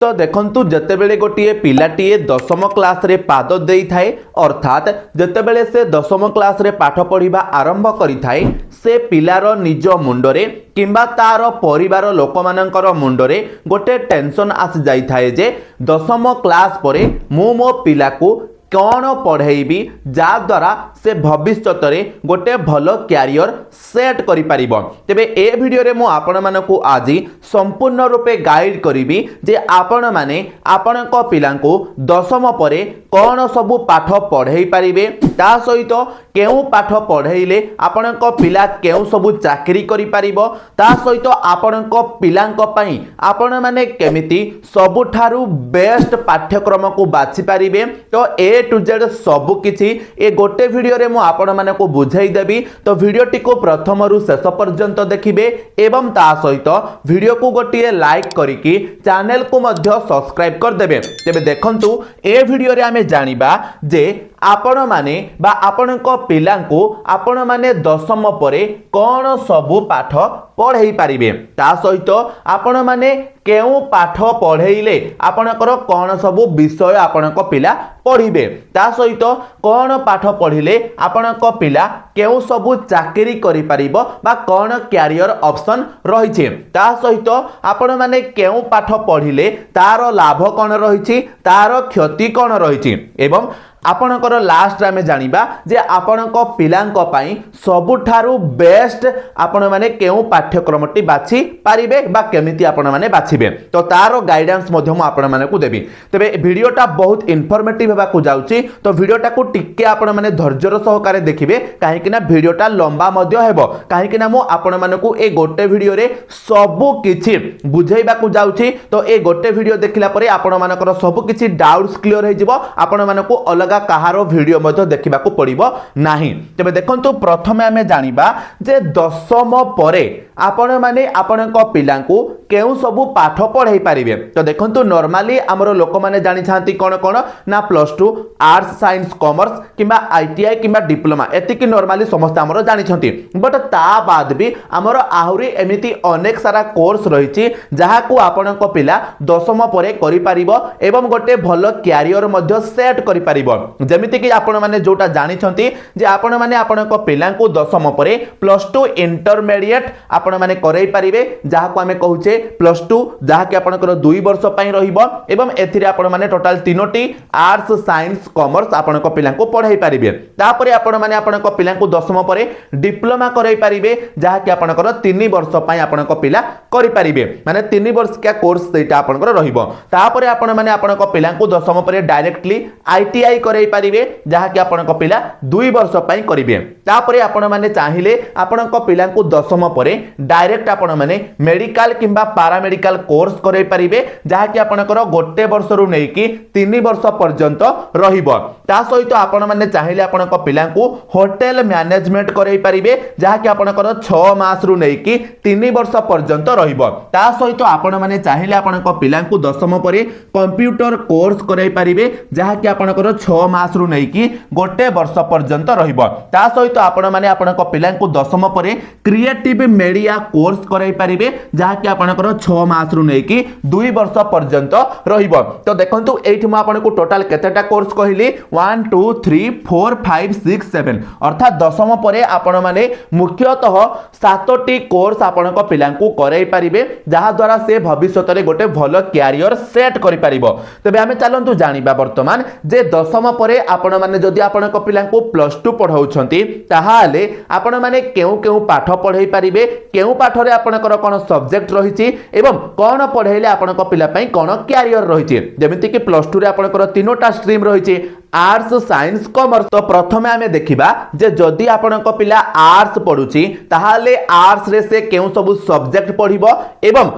तो देखंतु जेतेबेले गोटे पिलाटीए दशम क्लास रे पाद देई थाए अर्थात जेतेबेले से दशम क्लास रे पाठ पढ़िबा आरंभ करि थाए से पिलार निज मुंडरे किंबा तार परिवार लोक मानकर मुंडरे गोटे टेंशन आसी जाई थाए जे दशम क्लास परे मु मो पिला को कौन पढ़ेबी जा द्वारा से भविष्य में गोटे भल क्यारियर सेट करि परिबो। तेबे ए वीडियो रे मु आपण मानकु आज संपूर्ण रूपे गाइड करिबी जे आपण माने आपण को पिला को दशम परे कौन सबु पाठ पढ़ेई पारिबे ता सहित केउ पाठ पढ़ेइले आपण को पिला केउ सबु चाकरी करि परिबो ता सहित आपण को पिला को पई आपण माने केमिति सबुठारु बेस्ट पाठ्यक्रम को बाछि पारिबे। तो ए टू जेड सबु किछि ए गोटे वीडियो रे मु आपण माने को बुझाई देबी। तो वीडियो टी को प्रथम रु शेष पर्यंत देखिबे एवं ता सहित वीडियो को गोटे लाइक करिकि चैनल को मध्य सब्सक्राइब कर देबे। तेबे देखंतु ए वीडियो रे आमे जानिबा जे आपण माने बा आपण को पिला को आपण माने दशम परे कौन सबु पाठ पढ़ेई पारिबे ता सहित आपण माने केउ पाठ पढ़ेइले आपणकर कौन सबु विषय आपण को पिला पढ़िबे ता सहित कौन पाठ पढ़िले आपण को पिला केउ सबु चाकरी करि परिबो बा कौन क्यारियर ऑप्शन रहिছে ता सहित आपण माने केउ पाठ पढ़िले तार लाभ कौन रहिछि तार क्षति कौन रहिछि एवं आपणकर लास्ट आमे जानिबा जे आपणक पिलांक पई सबुठारु बेस्ट आपण माने केउ पाठ्यक्रमटी बाछि पारिबे बा केमिति आपण माने बाछिबे। तो तारो गाइडेंस मध्य मु आपण माने को देबी। तबे वीडियोटा बहुत इन्फॉर्मेटिव हेबा को जाउची तो वीडियोटा को टिके आपण माने धैर्यर सहकारे देखिबे काहे कि ना वीडियोटा लंबा मध्य हेबो काहे कि ना मु आपण माने को ए गोटे वीडियो रे सबु किछि बुझाइबा को जाउची। तो ए गोटे वीडियो देखिला परे आपण मानकर सबु किछि डाउट्स क्लियर हे जिवो आपण माने को अलग कहारो वीडियो मध्य देखा पड़ो नहीं। तेज देखो प्रथमे आमे जानिबा जे दशम परे आपण माने आपण को पिला को केउ सबु पाठ पढ़ाई पारिबे। तो देखो नॉर्मली आमर लोक माने जानि छांती कोन कोन ना +2 आर्ट्स साइंस कॉमर्स किंबा आईटीआई किंबा डिप्लोमा एतिकी नॉर्मली समस्त आमर जानि छंती बट ता बाद भी आमर आहुरी एमिति अनेक सारा कोर्स रहिछि जहा को आपण को पिला दशम परे करि पारिबो एवं गोटे भलो क्यारियर मध्य सेट करि पारिबो। जमिति कि आपण माने जोटा जानि छंती जे आपण माने आपण को पिला को दशम परे +2 इंटरमीडिएट आपण माने करई पारिबे जहा को हमें कहूचे +2 जहा कि आपनकर 2 वर्ष पई रहिबो एवं एथिरे आपण माने टोटल तीनोटी आर्ट्स साइंस कॉमर्स आपण को पिला को पढ़ाई पारिबे। तापरे आपण माने आपण को पिला को दशम परे डिप्लोमा करई पारिबे जहा कि आपनकर 3 वर्ष पई आपण को पिला करि पारिबे माने 3 वर्ष का कोर्स सेटा आपनकर रहिबो। तापरे आपण माने आपण को पिला को दशम परे डायरेक्टली आईटीआई करई पारिबे जहा कि आपण को पिला 2 वर्ष पई करिवे। तापरे आपण माने चाहिले आपण को पिला को दशम परे डायरेक्ट आपण माने मेडिकल किंबा पैरामेडिकल कोर्स करई पारिबे जहा कि आपनकर गोटे वर्ष रु नै कि 3 वर्ष पर्यंत रहिबो। ता सहित आपण माने चाहिले आपण को पिला को होटल मैनेजमेंट करई पारिबे जहा कि आपनकर 6 मास रु नै कि 3 वर्ष पर्यंत रहिबो। ता सहित आपण माने चाहिले आपण को पिला को दशम परे कंप्यूटर कोर्स करई पारिबे जहा कि आपनकर 6 मास रु नै कि गोटे वर्ष पर्यंत रहिबो। ता सहित आपण माने आपण को पिला को दशम परे क्रिएटिव मीडिया कोर्स करई पारिबे जहा कि आपनकर 6 मास रु नै कि 2 वर्ष पर्यंत रहिबो। तो देखंतु एठी म आपण को टोटल केतेटा कोर्स कहिली 1 2 3 4 5 6 7 अर्थात दशम परे आपण माने मुख्यतः 7टी कोर्स आपण को पिला को करई पारिबे जहा द्वारा से भविष्य रे गोटे भलो क्यारियर सेट करि पारिबो। तबे हमें चलंतु जानिबा वर्तमान जे दशम परे आपण माने जदि आपण को पिला को +2 पढाउछंती ताहाले आपण माने केउ केउ पाठ पढाई पारिबे केउ पाठ रे आपणकर कोन सब्जेक्ट रहिछि एवं कोन पढाइले आपणक पिला पई कोन क्यारियर रहिछि। जेमिति कि +2 रे आपणकर तीनोटा स्ट्रीम रहिछि आर्ट्स साइंस कॉमर्स। तो प्रथमे हमें देखिबा जे जदि आपणक पिला आर्ट्स पढुछि ताहाले आर्ट्स रे से केउ सब सब्जेक्ट पढिबो एवं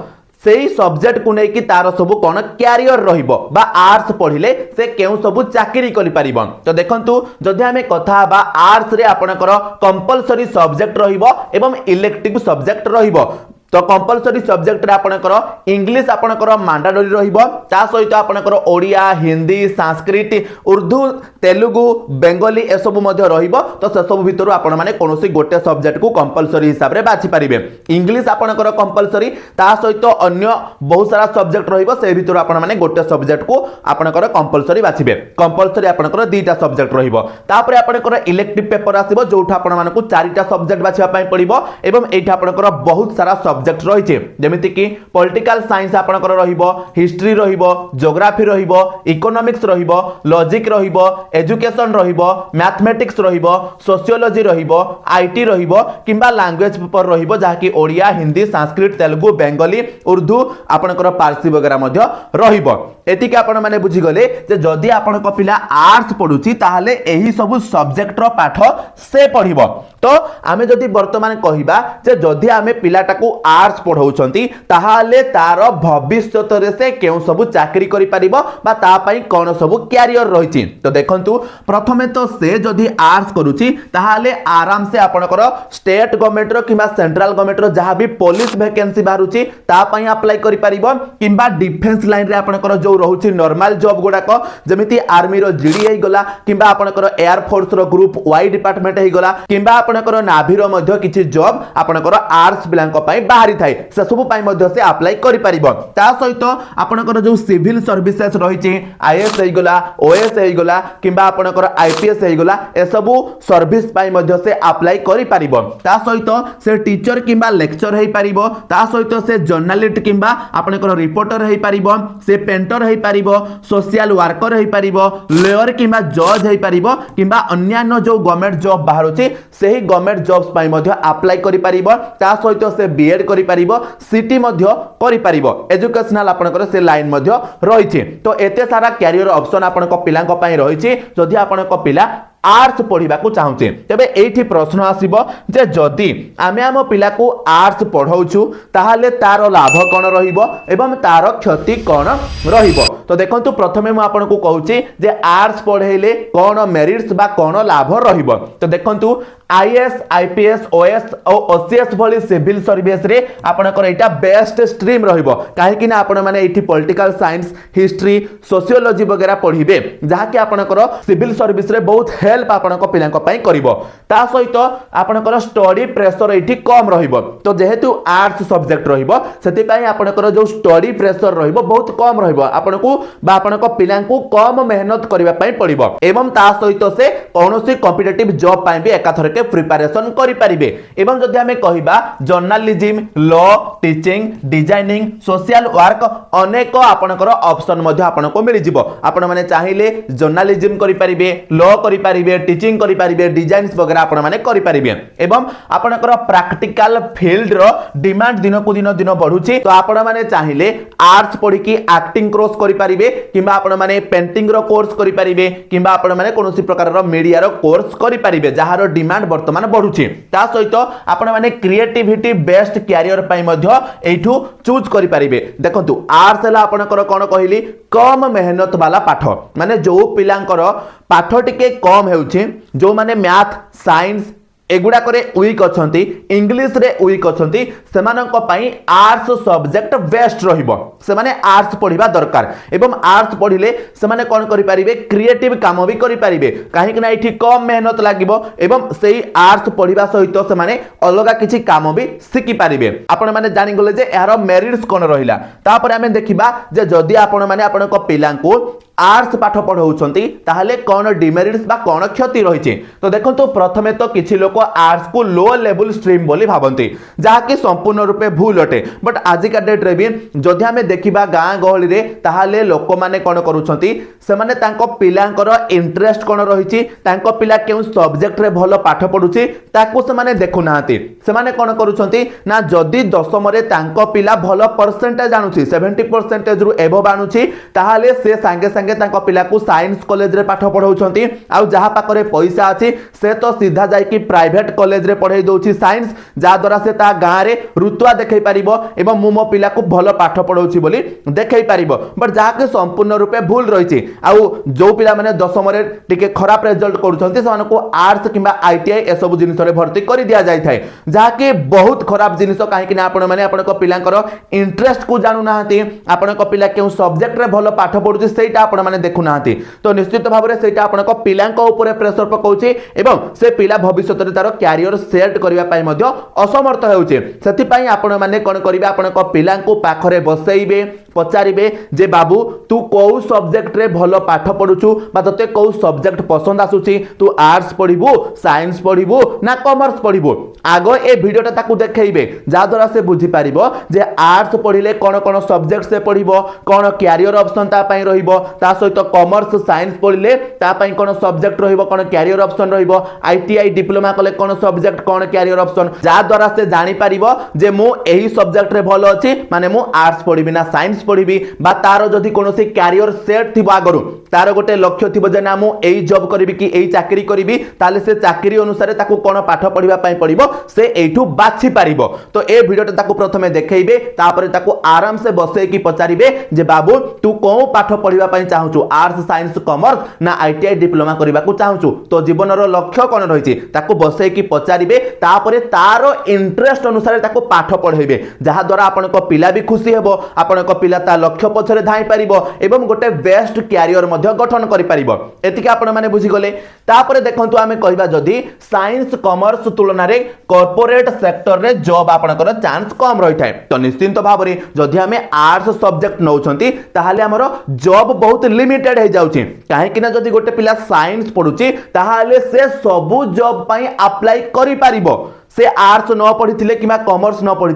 सेही सब्जेक्ट को लेकिन तार सबु कोन क्यारियर रहिबो बा आर्ट्स पढ़िले से केउ सबु चाकरी करि परिबो। तो देखंतु जदि हमें कथा बा आर्ट्स रे आपणकर कंपलसरी सब्जेक्ट रहिबो एवं इलेक्टिव सब्जेक्ट रहिबो तो कंपलसरी सब्जेक्ट रे आपनकर इंग्लिश आपनकर मैंडेटरी रहिबो ता सहित आपनकर ओडिया हिंदी संस्कृत उर्दू तेलुगु बेंगली ए सब मध्ये रहिबो तो से सब भितरु आपण माने कोनोसी गोटे सब्जेक्ट को कंपलसरी हिसाब रे बाछि परिबे इंग्लिश आपनकर कंपलसरी ता सहित अन्य बहुत सारा सब्जेक्ट रहिबो से भितरु आपण माने गोटे सब्जेक्ट को आपनकर कंपलसरी बाछिबे कंपलसरी आपनकर दुईटा सब्जेक्ट रहिबो तापर आपनकर इलेक्टिव पेपर आसीबो जोठा आपण मानकु चारिटा सब्जेक्ट बाछिबा पई पड़िबो एवं एठा आपनकर बहुत सारा सब्जेक्ट रहिছে जेमिति कि पॉलिटिकल साइंस आपनकर रहिबो हिस्ट्री रहिबो ज्योग्राफी रहिबो इकोनॉमिक्स रहिबो लॉजिक रहिबो एजुकेशन रहिबो मैथमेटिक्स रहिबो सोशियोलॉजी रहिबो आईटी रहिबो किंबा लैंग्वेज पेपर रहिबो जहा कि ओडिया हिंदी संस्कृत तेलुगु बेंगली उर्दू आपनकर पारसी वगैरह मध्ये रहिबो एतिके आपण माने बुझी गले जे जदी आपनक पिला आर्ट्स पढुची ताहाले एही सब सब्जेक्ट रो पाठ से पढिबो तो आमे जदी वर्तमान कहिबा जे जदी आमे पिलाटाकू आर्ट्स पढौचंती ताहाले तार भविष्यत रे से केउ सब चाकरी करि परिबो बा ता पई कोन सब कैरियर रहिची तो देखंतु प्रथमे तो से जदी आर्ट्स करूची ताहाले आराम से आपनकर स्टेट गवर्नमेंट रो किबा सेंट्रल गवर्नमेंट रो जहा भी पुलिस वैकेंसी बारुची ता पई अप्लाई करि परिबो किबा डिफेंस लाइन रे आपनकर जो रहुची नॉर्मल जॉब गुडाक जेमिति आर्मी रो जीडी हे गला किबा आपनकर एयर फोर्स रो ग्रुप वाई डिपार्टमेंट हे गला किबा आपनकर नाभी रो मध्ये किछि जॉब आपनकर आर्ट्स बिलांक पई बाहरी थाए से सब पई मध्ये से अप्लाई करि परिबो ता सहित आपनकर जो सिविल सर्विसेज रहिछि आईएएस हे गला ओएस हे गला किबा आपनकर आईपीएस हे गला ए सब सर्विस पई मध्ये से अप्लाई करि परिबो ता सहित से टीचर किबा लेक्चर हे परिबो ता सहित से जर्नलिस्ट किबा आपनकर रिपोर्टर हे परिबो से पेंटर हे परिबो सोशल वर्कर हे परिबो लॉयर किबा जज हे परिबो किबा अन्यान्य जो गवर्नमेंट जॉब बाहरुछि सेही गवर्नमेंट जॉब्स पई मध्ये अप्लाई करि परिबो ता सहित से बीएड करि परिबो सीटी मध्ये करि परिबो एजुकेशनल आपनकर से लाइन मध्ये रहिछि तो एते सारा कैरियर ऑप्शन आपनक पिलांक पई रहिछि जदि आपनक पिला आर्ट्स पढ़ा चाहूचे तेबे एठी प्रश्न आसीबो जे जदि आमे आम पिला को आर्ट्स पढ़ाउछु ताहाले तार लाभ कोन रहिबो एवं तार क्षति कोन रहिबो तो देखंतु प्रथमे मु आपन को कहूची जे आर्ट्स पढ़ेले कोन मेरिट्स बा कोन लाभ रहिबो तो देखंतु आईएएस आईपीएस ओएस और ओसीएस भली सिविल सर्विस रे आपनकर एटा बेस्ट स्ट्रीम रहिबो काहे कि ना आपण माने एठी पॉलिटिकल साइंस हिस्ट्री सोशियोलॉजी वगैरह पढ़िबे जहा कि आपनकर सिविल सर्विस रे बहुत हेल्प आपनक पिलांक पई करिवो ता सहित आपनकर स्टडी प्रेशर एठी कम रहिबो तो जेहेतु आर्ट्स सब्जेक्ट रहिबो सेति पई आपनकर जो स्टडी प्रेशर रहिबो बहुत कम रहिबो आपनको बा आपनक पिलांकु कम मेहनत करिवा पई पड़िबो एवं ता सहित से कोनोसी कॉम्पिटिटिव जॉब पई भी एकाथर के प्रिपरेशन करि परिबे एवं जदि हमें कहिबा journalism law teaching designing social work अनेक आपनकर ऑप्शन मध्ये आपनको मिलि जिवो आपण माने चाहिले जर्नलिज्म करि परिबे लॉ करि परिबे टीचिंग करि परिबे डिजाइन्स वगैरह आपण माने करि परिबे एवं आपनकर प्रैक्टिकल फील्ड रो डिमांड दिन को दिन बढ़ुची तो आपण माने चाहिले आर्ट्स पढ़ी की एक्टिंग कोर्स करि परिबे किबा आपण माने पेंटिंग रो कोर्स करि परिबे किबा आपण माने कोनोसी प्रकार रो मीडिया रो कोर्स करि परिबे जहारो डिमांड वर्तमान बढ़ुची ता सहित आपण माने क्रिएटिविटी बेस्ड कैरियर पई मध्ये एठू चूज करि परिबे देखंतु आर्ट्स हला आपनकर कोन कहिली कम मेहनत वाला पाठ माने जो पिलांकर पाठ टिके कम हेउची जो माने मैथ साइंस एगुडा करे वीक अछंती इंग्लिश रे वीक अछंती सेमानक पई आर्ट्स सब्जेक्ट बेस्ट रहिबो सेमाने आर्ट्स पढ़िबा दरकार एवं आर्ट्स पढ़िले सेमाने कोन करि परिबे क्रिएटिव काम भी करि परिबे काहे कि ना एठी कम मेहनत लागिबो एवं सेही आर्ट्स पढ़िबा सहित सेमाने अलगा किछि काम भी सिखि परिबे आपण माने जानि गले जे एहार मेरिट्स कोन रहिला तापर हमें देखिबा जे जदि आपण माने आपनक पिलांको आर्ट्स पाठ पढ़ाउछंती ताहाले कोन डिमेरिट्स बा कोन क्षति रहिछि तो देखंतु प्रथमे तो किछि लोक आर्ट्स को लो लेवल स्ट्रीम बोली भाबंती जहा कि संपूर्ण रूपे भूल अटे बट आज का डेट रे भी जदि हमें देखिबा गां गहली रे ताहाले लोक माने कोन करूछंती से माने तांको पिलांकर इंटरेस्ट कोन रहिछि तांको पिला केउ सब्जेक्ट रे भलो पाठ पढुछि ताकू से माने देखु नाहंती से माने कोन करूछंती ना जदि 10th रे तांको पिला भलो परसेंटेज आनुछि 70% रु एबव आनुछि ताहाले से संगे संगे तांको पिला को साइंस कॉलेज रे पाठ पढ़ाउछंती आ जहा पाखरे पैसा अछि से तो सीधा जाई कि प्राइवेट कॉलेज रे पढ़ाई दोछि साइंस जा द्वारा से ता गाँ रे रुतुआ देखै परिबो एवं मु मो पिला को भलो पाठ पढ़ाउछि बोली देखै परिबो बट जहा के संपूर्ण रूपे भूल रहिछि आ जो पिला माने दशम रे टिके खराब रिजल्ट करूछंती सन को आर्ट्स किबा आईटीआई ए सब जिनिस रे भर्ती करि दिया जाय थाए जहा के बहुत खराब जिनिस काहे कि आपण माने आपण को पिलांकर इंटरेस्ट को जानु नाहंती आपण को पिला केउ सब्जेक्ट रे भलो पाठ पढुछि सेटा आपण माने देखु नाहंती तो निश्चित भाव रे सेटा आपण को पिलांक ऊपर प्रेशर पकाउछि एवं से पिला भविष्यत रे तार कैरियर सेट करिवा पई मध्ये असमर्थ हेउछि सेति पई आपण माने कोन करिवे आपण को पिलांक पाखरे बसैबे पचारिबे जे बाबू तू कोउ सब्जेक्ट रे भलो पाठ पढुछु बा तते कोउ सब्जेक्ट पसंद आसुछि तू आर्ट्स पढिबो साइंस पढिबो ना कॉमर्स पढिबो आगो ए वीडियोटा ताकू देखैबे जा द्वारा से बुझी पारिबो जे आर्ट्स पढिले कोन कोन सब्जेक्ट से पढिबो कोन कैरियर ऑप्शन ता पई रहिबो ता सहित कॉमर्स साइंस पढिले ता पई कोन सब्जेक्ट रहिबो कोन कैरियर ऑप्शन रहिबो आईटीआई डिप्लोमा कले कोन सब्जेक्ट कोन कैरियर ऑप्शन जा द्वारा से जानि पारिबो जे मु एही सब्जेक्ट रे भलो अछि माने मु आर्ट्स पढिबि ना साइंस पढिबि बा तारो जदी कोनोसी कैरियर सेट थिबो आगरु तारो गोटे लक्ष्य थिबो जे ना मु एही जॉब करिबि कि एही चाकरी करिबि ताले से चाकरी अनुसार ताकू कोन पाठ पढिबा पई पडिबो से एठू बाछि पारिबो तो ए वीडियोटा ताकू प्रथमे देखैबे तापर ताकू आराम से बसे कि पचारिबे जे बाबू तू कोन पाठ पढिबा पई चाहूछु आर्ट्स साइंस कॉमर्स ना आईटीआई डिप्लोमा करिबा को चाहूछु तो जीवनर लक्ष्य कोन रहिछि ताकू बसे कि पचारिबे तापर तारो इंटरेस्ट अनुसार ताकू पाठ पढैबे जहा द्वारा आपण को पिला भी खुशी हेबो आपण को पिला ता लक्ष्य पछरे धाई पारिबो एवं गोटे बेस्ट कैरियर मध्ये गठन करि पारिबो एतिके आपण माने बुझी गले तापर देखंतु आमे कहिबा जदी साइंस कॉमर्स तुलना रे कॉर्पोरेट सेक्टर रे जॉब आपनकर चांस कम रही थाए तो निश्चित भाव में जदि आमे आर्ट्स सब्जेक्ट नौछंती ताहाले हमरो जॉब बहुत लिमिटेड हे जाउची काहे कि ना जदि गोटे पिला साइंस पढुची ताहाले से सबु जॉब पई अप्लाई करि पारिबो से आर्ट्स न पढ़ी कि कॉमर्स न पढ़ी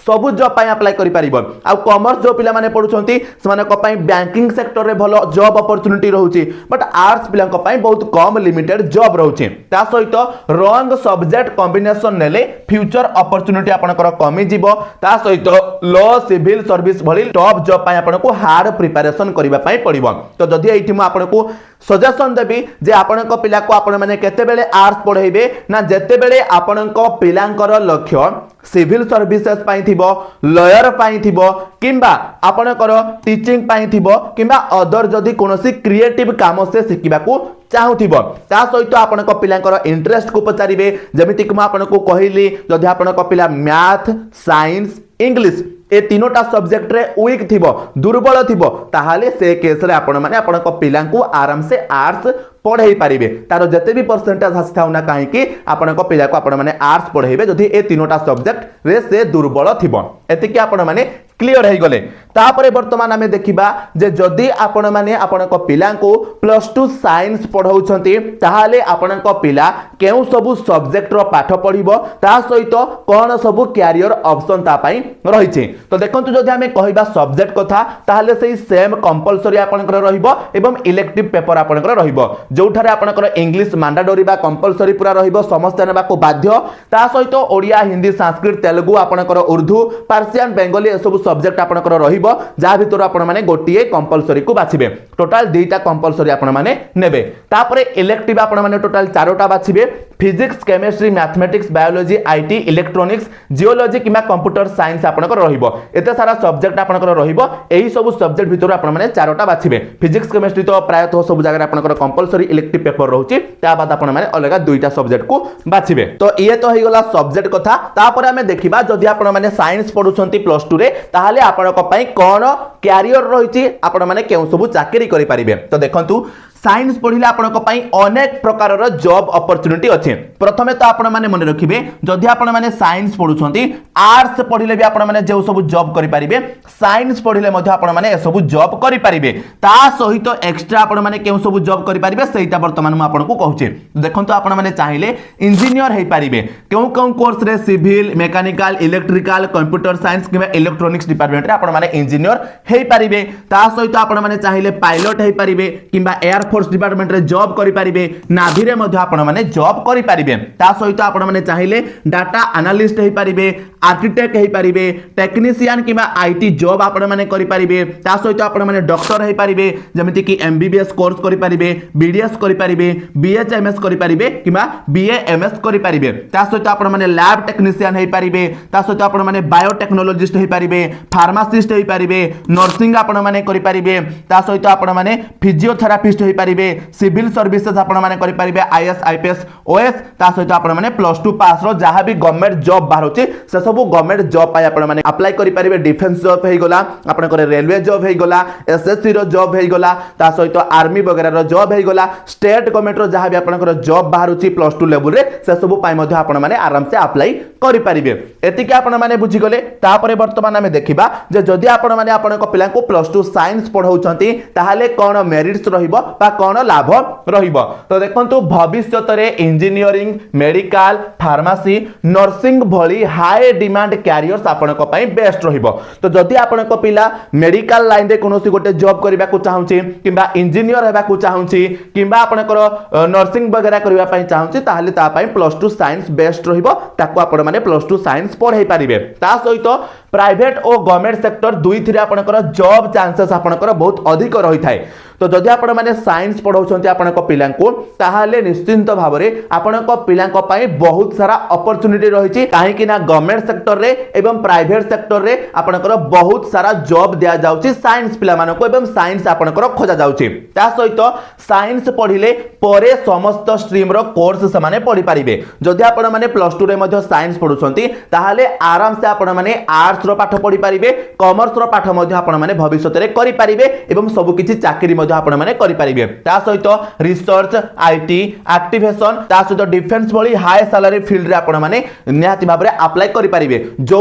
सबु जॉब अप्लाई करि पारिबो आ कॉमर्स जो पिला माने पढुछंती समान को पई बैंकिंग सेक्टर रे भलो जॉब अपॉर्चुनिटी रहउची बट आर्ट्स पिला को पई बहुत कम लिमिटेड जॉब रहउची ता सहित रॉन्ग सब्जेक्ट कॉम्बिनेशन नेले फ्यूचर अपॉर्चुनिटी आपनकर कमी जीवो ता सहित लॉ सिविल सर्विस भली टॉप जॉब पई आपनको हार्ड प्रिपरेशन करिबा पई पड़िबो तो जदि एठी म आपनको सजेशन देबी जे आपनको पिला को आपण माने केते बेले आर्ट्स पढाइबे ना जेते बेले आपनको पिलांकर लक्ष्य सिविल सर्विसेज पाई थिबो लॉयर पाई थिबो किंबा आपनकर टीचिंग पाई थिबो किंबा अदर जदी कोनोसी क्रिएटिव काम से सिखिबा को चाहूथिबो ता सहित आपनक पिलांकर इंटरेस्ट को पचारिबे जेमिति कि म आपनको कहिली जदी आपनक पिला मैथ साइंस इंग्लिश ए तीनोटा सब्जेक्ट रे वीक थिबो दुर्बल थिबो ताहाले से केस रे आपण माने आपनक पिला को आराम से आर्ट्स पढ़ाई पारिबे तारो जते भी परसेंटेज आस्थाउ ना काहे कि आपनक पिला को आपण माने आर्ट्स पढ़ाइबे जदी ए तीनोटा सब्जेक्ट रे से दुर्बल थिबो एतिके आपण माने क्लियर हे गले तापरे वर्तमान आमे देखिबा जे जदी आपण माने आपनक पिला को +2 साइंस पढाउछंती ताहाले आपनक पिला केउ सब सब्जेक्ट रो पाठ पढिबो ता सहित कोन सब कैरियर ऑप्शन ता पई रहिছে तो देखंतु जदी आमे कहिबा सब्जेक्ट कथा ताहाले सेही सेम कंपलसरी आपनकर रहिबो एवं इलेक्टिव पेपर आपनकर रहिबो जोठारे आपनकर इंग्लिश मैंडेटरी बा कंपलसरी पूरा रहिबो समस्त नेबा को बाध्य ता सहित ओडिया हिंदी संस्कृत तेलुगु आपनकर उर्दू पर्शियन बेंगली ए सब सब्जेक्ट आपनकर रहिबो जा भितर आपण माने गोटिए कंपलसरी को बाछिबे टोटल दुईटा कंपलसरी आपण माने नेबे तापरे इलेक्टिव आपण माने टोटल चारोटा बाछिबे physics chemistry mathematics biology IT electronics geology किमा कंप्यूटर साइंस आपनकर रहिबो एते सारा सब्जेक्ट आपनकर रहिबो एही सब सब्जेक्ट भितर आपण माने चारोटा बाछिबे फिजिक्स केमिस्ट्री तो प्रायतः सब जगह आपनकर कंपलसरी इलेक्टिव पेपर रहउची ता बाद आपण माने अलग दुईटा सब्जेक्ट को बाछिबे तो ये तो हेगला सब्जेक्ट कथा तापर हमें देखिबा जदि आपण माने साइंस पढुछंती +2 रे ताहाले आपनक पई कोन कैरियर रहिची आपण माने केउ सब चाकरी करि परिबे तो देखंतु साइंस पढ़िले आपनक पई अनेक प्रकार रो जॉब अपॉर्चुनिटी अछि प्रथमे तो आपण माने मन रखिबे जदि आपण माने साइंस पढुछंती आर्ट्स पढ़िले भी आपण माने जे सब जॉब करि परिबे साइंस पढ़िले मध्ये आपण माने ए सब जॉब करि परिबे ता सहित एक्स्ट्रा आपण माने केउ सब जॉब करि परिबे सेटा वर्तमान म आपनको कहूचे देखंतु आपण माने चाहिले इंजीनियर हे परिबे केउ केउ कोर्स रे civil mechanical electrical computer science किबा इलेक्ट्रॉनिक्स डिपार्टमेंट रे आपण माने इंजीनियर हे परिबे ता सहित आपण माने चाहिले पायलट हे परिबे किबा एयर एयरफोर्स डिपार्टमेंट रे जॉब करि परिबे नाभी रे मध्ये आपण माने जॉब करि परिबे ता सहित आपण माने चाहिले डाटा एनालिस्ट हे परिबे आर्किटेक्ट हे परिबे टेक्नीशियन किबा आईटी जॉब आपण माने करि परिबे ता सहित आपण माने डॉक्टर हे परिबे जेमिति कि एमबीबीएस कोर्स करि परिबे बीडीएस करि परिबे बीएचएमएस करि परिबे किबा बीएएमएस करि परिबे ता सहित आपण माने लैब टेक्नीशियन हे परिबे ता सहित आपण माने बायोटेक्नोलॉजिस्ट हे परिबे फार्मासिस्ट हे परिबे नर्सिंग आपण माने करि परिबे ता सहित आपण माने फिजियोथेरापिस्ट हे परिबे सिविल सर्विसेज आपण माने करि परिबे आईएएस आईपीएस ओएस ता सहित आपण माने +2 पास रो जहां भी गवर्नमेंट जॉब बाहरोचे से सब गवर्नमेंट जॉब पाई आपण माने अप्लाई करि परिबे डिफेंस जॉब हे गला आपण करे रेलवे जॉब हे गला एसएससी रो जॉब हे गला ता सहित आर्मी वगैरह रो जॉब हे गला स्टेट गवर्नमेंट रो जहां भी आपण कर जॉब बाहरोची +2 लेवल रे से सब पाई मध्ये आपण माने आराम से अप्लाई करि परिबे एति के आपण माने बुझी गले ता परे वर्तमान हमें देखिबा जे जदि आपण माने आपण को पिला को +2 साइंस पढौचंती ताहाले कोन मेरिट्स रहिबो बा कोन लाभ रहिबो तो देखंतु भविष्यत रे इंजीनियरिंग मेडिकल फार्मेसी नर्सिंग भली हाई डिमांड कैरियर्स आपण को पई बेस्ट रहिबो तो जदि आपण को पिला मेडिकल लाइन रे कोनोसी गोटे जॉब करबा को चाहूची किबा इंजीनियर हेबा को चाहूची किबा आपण को नर्सिंग वगैरह करबा पई चाहूची ताहाले ता पई +2 साइंस बेस्ट रहिबो ताको आपण माने +2 साइंस पढाई परिबे ता सहित प्राइवेट और गवर्नमेंट सेक्टर दुई थिरे आपनकर जॉब चांसेस आपनकर बहुत अधिक रही थाए तो जदि आपण माने साइंस पढौछंती आपनक पिलांको ताहाले निश्चिंत भाबरे आपनक पिलांको पई बहुत सारा अपॉर्चुनिटी रहिछि काहे कि ना गवर्नमेंट सेक्टर रे एवं प्राइवेट सेक्टर रे आपनकर बहुत सारा जॉब दिया जाउछि साइंस पिला मानको एवं साइंस आपनकर खोजा जाउछि ता सहित साइंस पढिले परे समस्त स्ट्रीम रो कोर्स समाने पढि परिबे जदि आपण माने +2 रे मध्ये साइंस पढुछंती ताहाले आराम से आपण माने आर्ट्स रो पाठ पढि परिबे कॉमर्स रो पाठ मध्ये आपण माने भविष्यत रे करि परिबे एवं सब किछि चाकरी आपण माने करि परिबे ता सहित रिसर्च आईटी एक्टिवेशन ता सहित डिफेंस भली हाई सैलरी फील्ड रे आपण माने निहाती भाबरे अप्लाई करि परिबे जो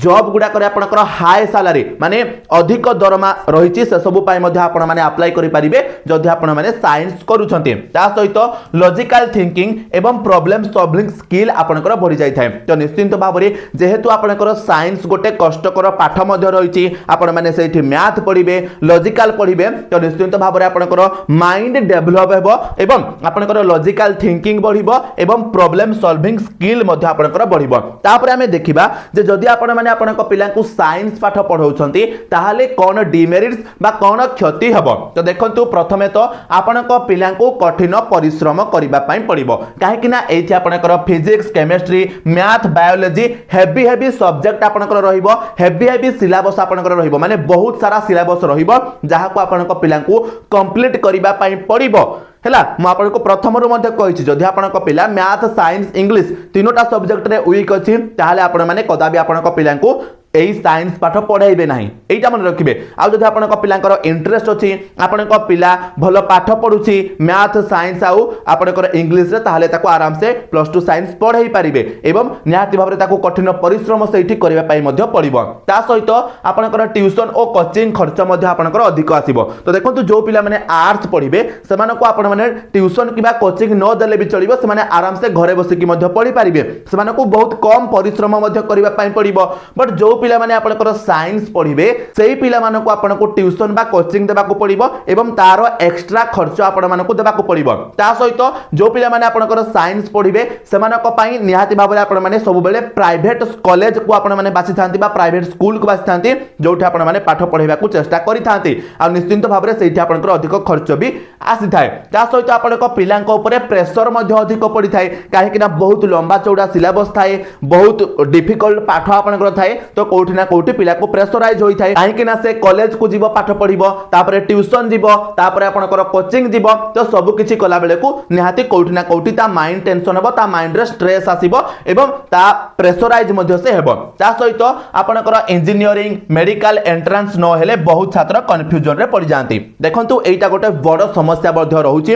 जॉब गुडा करे आपनकर हाई सैलरी माने अधिक दरमा रहिछि से सब पाई मध्ये आपण माने अप्लाई करि परिबे जदि आपण माने साइंस करूछंती ता सहित लॉजिकल थिंकिंग एवं प्रॉब्लम सॉल्विंग स्किल आपनकर बढ़ि जाय थाए तो निश्चित भाबरे जेहेतु आपनकर साइंस गोटे कष्टकर पाठ मध्ये रहिछि आपण माने सेठी मैथ पढिबे लॉजिकल पढिबे तो निश्चित भाबरे आपनकर माइंड डेवलप हेबो एवं आपनकर लॉजिकल थिंकिंग बढ़िबो एवं प्रॉब्लम सॉल्विंग स्किल मध्ये आपनकर बढ़िबो तापर हमें देखिबा जे जदि आपण माने आपनक पिलांकु साइंस पाठ पढौछंती ताहाले कोन डिमेरिट्स बा कोन क्षति हेबो तो देखंतु प्रथमे तो आपनक पिलांकु कठिन परिश्रम करिबा पई पड़िबो काहे कि ना एथि आपनकर physics chemistry math biology heavy subject आपनकर रहिबो हेवी सिलेबस आपनकर रहिबो माने बहुत सारा सिलेबस रहिबो जहा को आपनक पिलांकु कंप्लीट करिबा पई पड़िबो हैला म आपन को प्रथम रु मध्ये कहिछि जदि आपन को पिला मैथ साइंस इंग्लिश तीनोटा सब्जेक्ट रे वीक अछि ताहाले आपन माने कदाबी आपन को पिलांकु एई साइंस पाठ पढाइबे नाही एटा मन रखिबे आ जदि आपन को पिलांकर इंटरेस्ट अछि आपन को पिला भलो पाठ पढुछि मैथ साइंस आउ आपन को इंग्लिश रे ताहाले ताको आराम से +2 साइंस पढाई परिबे एवं निहाती भाबरे ताको कठिन परिश्रम सेठी करिबा पई मध्ये पड़िबो ता सहित आपन को ट्यूशन और कोचिंग खर्च मध्ये आपन को अधिक आसीबो तो देखंतु जो पिला माने आर्ट्स पढिबे सेमान को आपन माने ट्यूशन किबा कोचिंग न देले भी चलिबो से माने आराम से घरे बसी की मध्ये पढि परिबे सेमान को बहुत कम परिश्रम मध्ये करिबा पई पड़िबो बट जो पिला माने आपनकर साइंस पढिबे सेही पिला मानको आपनको ट्यूशन बा कोचिंग देबा को पड़िबो एवं तारो एक्स्ट्रा खर्च आपण मानको देबा को पड़िबो ता सहित जो पिला माने आपनकर साइंस पढिबे सेमानको पई निहाती भाबरे आपण माने सब बेले प्राइवेट कॉलेज को आपण माने बासी थांती बा प्राइवेट स्कूल को बासी थांती जोठी आपण माने पाठ पढेबा को चेष्टा करि थांती आ निश्चित भाबरे सेठी आपनकर अधिक खर्च भी आसी थाए ता सहित आपनको पिलांको ऊपर प्रेशर मध्ये अधिक पड़ी थाए काहे कि ना बहुत लंबा चौड़ा सिलेबस थाए बहुत डिफिकल्ट पाठ आपनकर थाए तो कोठी ना कोठी पिला को प्रेशराइज होई थाए काहे कि ना से कॉलेज को जीवो पाठ पढिबो तापरे ट्यूशन जीवो तापरे आपनकर कोचिंग जीवो तो सब किछि कला बेले को निहाती कोठी ना कोठी ता माइंड टेंशन हेबो ता माइंड रे स्ट्रेस आसीबो एवं ता प्रेशराइज मध्ये से हेबो ता सहित आपनकर इंजीनियरिंग मेडिकल एंट्रेंस न हेले बहुत छात्र कंफ्यूजन रे पड़ जांती देखंतु एटा गोटे बड़ समस्या मध्ये रहउची